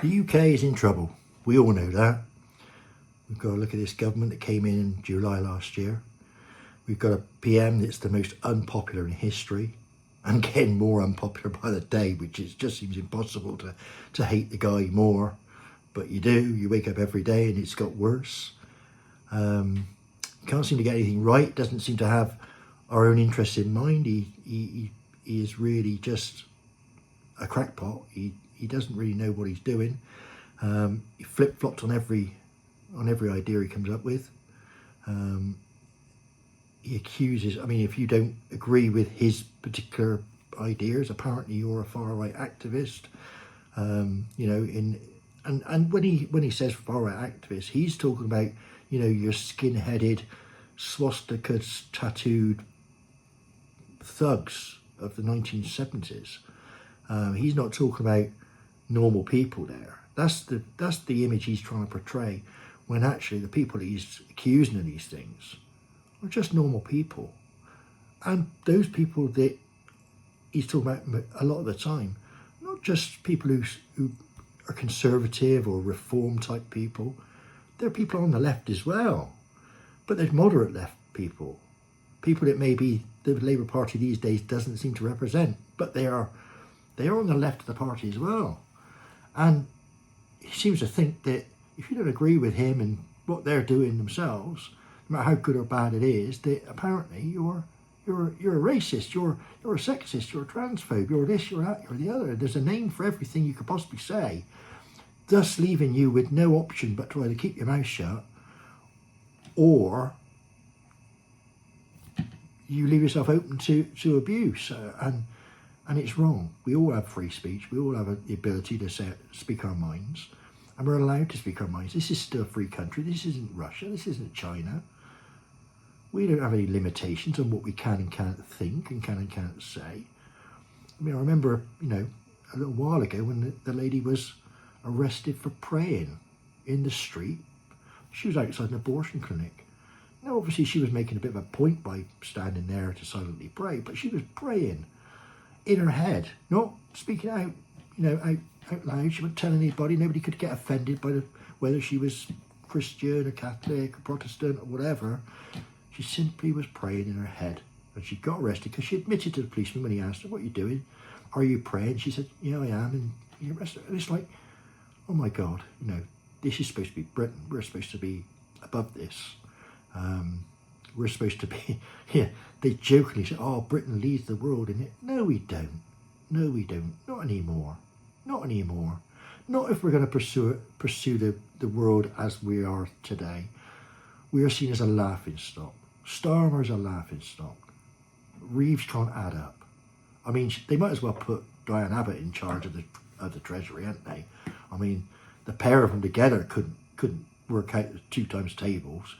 The UK is in trouble. We all know that. We've got to look at this government that came in July last year. We've got a PM that's the most unpopular in history and getting more unpopular by the day, which just seems impossible to hate the guy more. But you do. You wake up every day and it's got worse. Can't seem to get anything right. Doesn't seem to have our own interests in mind. He is really just a crackpot. He doesn't really know what he's doing. He flip-flops on every idea he comes up with. He accuses, I mean, if you don't agree with his particular ideas, apparently you're a far-right activist. You know, and when he says far-right activist, he's talking about, you know, your skin-headed, swastikas tattooed thugs of the 1970s. He's not talking about normal people there. That's the image he's trying to portray, when actually the people he's accusing of these things are just normal people. And those people that he's talking about a lot of the time, not just people who are conservative or reform type people, there are people on the left as well. But there's moderate left people that maybe the Labour Party these days doesn't seem to represent, but they are on the left of the party as well. And he seems to think that if you don't agree with him and what they're doing themselves, no matter how good or bad it is, that apparently you're a racist, you're a sexist, you're a transphobe, you're this, you're that, you're the other. There's a name for everything you could possibly say, thus leaving you with no option but to either keep your mouth shut or you leave yourself open to abuse. And it's wrong. We all have free speech. We all have the ability to speak our minds. And we're allowed to speak our minds. This is still a free country. This isn't Russia. This isn't China. We don't have any limitations on what we can and can't think and can and can't say. I mean, I remember, you know, a little while ago when the lady was arrested for praying in the street. She was outside an abortion clinic. Now, obviously, she was making a bit of a point by standing there to silently pray, but she was praying in her head, not speaking out, you know, out loud. She wasn't telling anybody. Nobody could get offended by whether she was Christian or Catholic or Protestant or whatever. She simply was praying in her head. And she got arrested because she admitted to the policeman when he asked her, "What are you doing? Are you praying?" She said, "Yeah, I am." And he arrested her. And it's like, oh my God, you know, this is supposed to be Britain. We're supposed to be above this. We're supposed to be, yeah, they jokingly say, "Oh, Britain leads the world in it." No, we don't. No, we don't. Not anymore. Not anymore. Not if we're going to pursue the world as we are today. We are seen as a laughing stock. Starmer's a laughing stock. Reeves can't add up. I mean, they might as well put Diane Abbott in charge of the Treasury, hadn't they? I mean, the pair of them together couldn't work out the 2 times tables.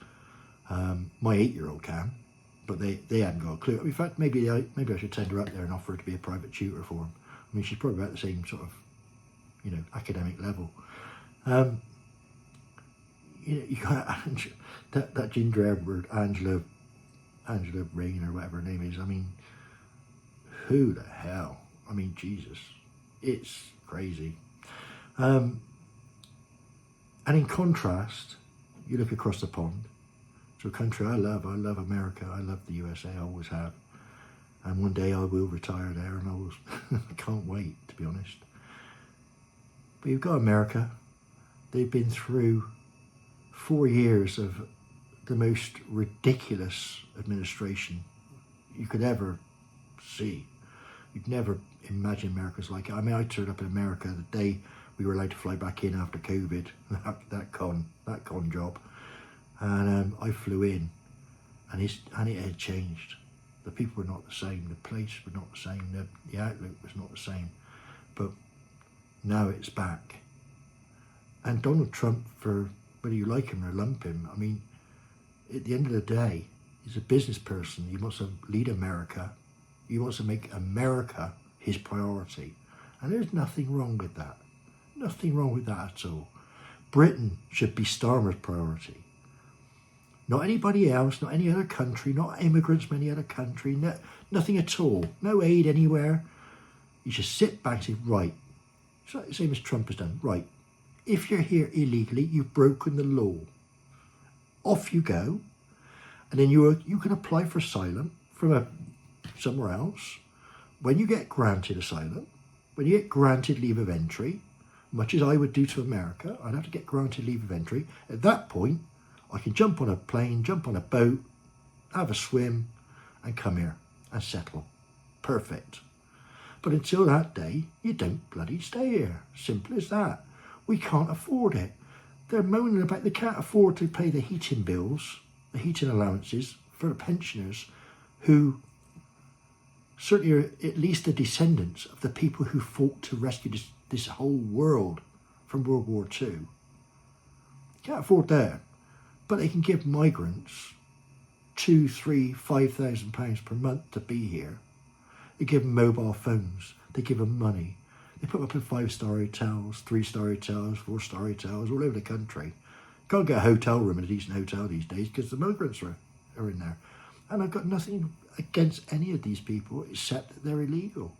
My 8-year-old can, but they hadn't got a clue. In fact, maybe I should send her up there and offer her to be a private tutor for them. I mean, she's probably about the same sort of, you know, academic level. You know, you got that ginger Edward, Angela Rain or whatever her name is. I mean, who the hell? I mean, Jesus, it's crazy. And in contrast, you look across the pond to a country I love. I love America. I love the USA. I always have. And one day I will retire there, and I can't wait, to be honest. But you've got America. They've been through 4 years of the most ridiculous administration you could ever see. You'd never imagine America's like it. I mean, I turned up in America the day we were allowed to fly back in after COVID, that con job. And I flew in, and it had changed. The people were not the same. The place was not the same. The outlook was not the same. But now it's back. And Donald Trump, for whether you like him or lump him, I mean, at the end of the day, he's a business person. He wants to lead America. He wants to make America his priority. And there's nothing wrong with that. Nothing wrong with that at all. Britain should be Starmer's priority. Not anybody else, not any other country, not immigrants from any other country, nothing at all. No aid anywhere. You just sit back and say, right, same as Trump has done, right, If you're here illegally, you've broken the law. Off you go, and then you can apply for asylum from somewhere else. When you get granted asylum, when you get granted leave of entry, much as I would do to America, I'd have to get granted leave of entry. At that point, I can jump on a plane, jump on a boat, have a swim, and come here and settle. Perfect. But until that day, you don't bloody stay here. Simple as that. We can't afford it. They're moaning about they can't afford to pay the heating bills, the heating allowances for the pensioners who certainly are at least the descendants of the people who fought to rescue this whole world from World War II. Can't afford that. But they can give migrants £2,000, £3,000, £5,000 per month to be here. They give them mobile phones. They give them money. They put them up in 5-star hotels, 3-star hotels, 4-star hotels all over the country. Can't get a hotel room in a decent hotel these days because the migrants are in there. And I've got nothing against any of these people except that they're illegal.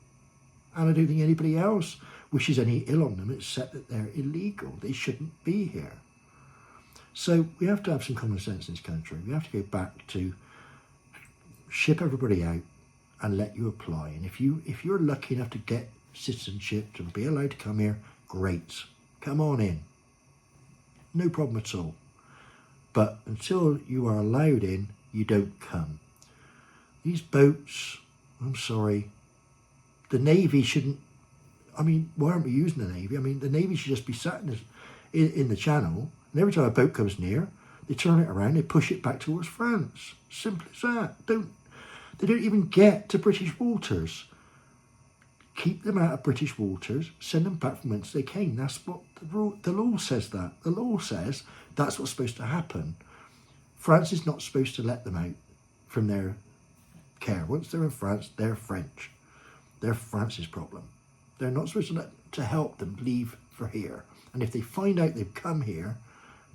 And I don't think anybody else wishes any ill on them except that they're illegal. They shouldn't be here. So we have to have some common sense in this country. We have to go back to ship everybody out and let you apply. And if you're lucky enough to get citizenship, to be allowed to come here, great. Come on in. No problem at all. But until you are allowed in, you don't come. These boats, I'm sorry, the Navy shouldn't, I mean, why aren't we using the Navy? I mean, the Navy should just be sat in the channel, and every time a boat comes near, they turn it around, they push it back towards France. Simple as that. They don't even get to British waters. Keep them out of British waters, send them back from whence they came. That's what the law says that. The law says that's what's supposed to happen. France is not supposed to let them out from their care. Once they're in France, they're French. They're France's problem. They're not supposed to help them leave for here. And if they find out they've come here,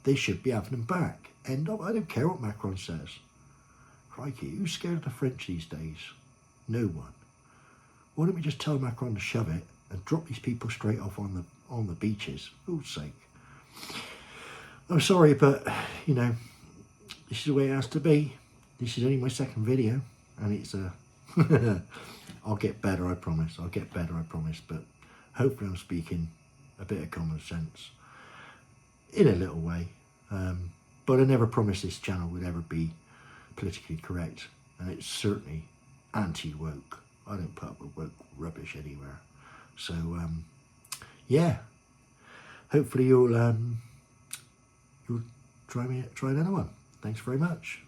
they should be having them back. End of. I don't care what Macron says. Crikey, who's scared of the French these days? No one. Why don't we just tell Macron to shove it and drop these people straight off on the beaches? For God's sake. I'm sorry, but, you know, this is the way it has to be. This is only my second video, and it's I'll get better, I promise. I'll get better, I promise. But hopefully I'm speaking a bit of common sense in a little way. But I never promised this channel would ever be politically correct, and it's certainly anti-woke. I don't put up with woke rubbish anywhere. So, yeah. Hopefully you'll try another one. Thanks very much.